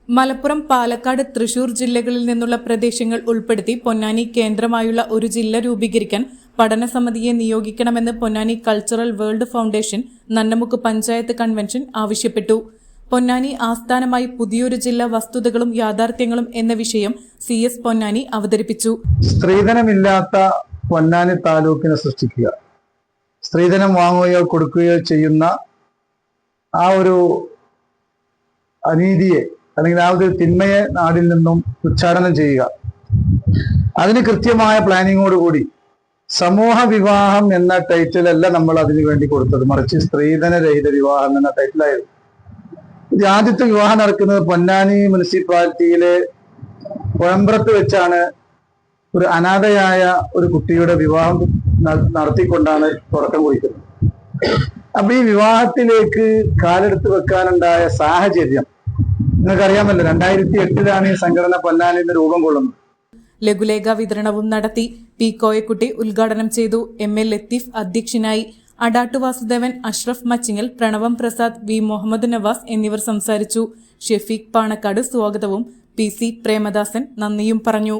മലപ്പുറം, പാലക്കാട്, തൃശൂർ ജില്ലകളിൽ നിന്നുള്ള പ്രദേശങ്ങൾ ഉൾപ്പെടുത്തി പൊന്നാനി കേന്ദ്രമായുള്ള ഒരു ജില്ല രൂപീകരിക്കാൻ പഠനസമിതിയെ നിയോഗിക്കണമെന്ന് Ponnani cultural world foundation Nannamukku panchayat convention ആവശ്യപ്പെട്ടു. പൊന്നാനി ആസ്ഥാനമായി പുതിയൊരു ജില്ല, വസ്തുതകളും യാഥാർത്ഥ്യങ്ങളും എന്ന വിഷയം CS പൊന്നാനി അവതരിപ്പിച്ചു. സ്ത്രീധനമില്ലാത്ത പൊന്നാനി താലൂക്കിനെ സൃഷ്ടിക്കുക, സ്ത്രീധനം വാങ്ങുകയോ കൊടുക്കുകയോ ചെയ്യുന്ന ആ ഒരു അനീതിയെ അല്ലെങ്കിൽ ആ ഒരു തിന്മയെ നാടിൽ നിന്നും ഉച്ചാടനം ചെയ്യുക. അതിന് കൃത്യമായ പ്ലാനിങ്ങോടുകൂടി സമൂഹ വിവാഹം എന്ന ടൈറ്റിലല്ല നമ്മൾ അതിനു വേണ്ടി കൊടുത്തത്, മറിച്ച് സ്ത്രീധനരഹിത വിവാഹം എന്ന ടൈറ്റിലായിരുന്നു. ഇത് ആദ്യത്തെ വിവാഹം നടക്കുന്നത് പൊന്നാനി മുനിസിപ്പാലിറ്റിയിലെ കോയമ്പ്രത്ത് വെച്ചാണ്. ഒരു അനാഥയായ ഒരു കുട്ടിയുടെ വിവാഹം നടത്തിക്കൊണ്ടാണ് തുടക്കം കുറിക്കുന്നത്. അപ്പൊ ഈ വിവാഹത്തിലേക്ക് കാലെടുത്ത് വെക്കാനുണ്ടായ സാഹചര്യം നിങ്ങൾക്കറിയാമല്ലോ. 2008 ഈ സംഘടന പൊന്നാനിന്ന് രൂപം കൊള്ളുന്നത്. ലഘുലേഖ വിതരണവും നടത്തി. P. കോയക്കുട്ടി ഉദ്ഘാടനം ചെയ്തു. ML ലത്തീഫ് അധ്യക്ഷനായി. അടാട്ടു വാസുദേവൻ, അഷ്റഫ് മച്ചിങ്ങൽ, പ്രണവം പ്രസാദ്, V. മുഹമ്മദ് നവാസ് എന്നിവർ സംസാരിച്ചു. ഷെഫീഖ് പാണക്കാട് സ്വാഗതവും PC പ്രേമദാസൻ നന്ദിയും പറഞ്ഞു.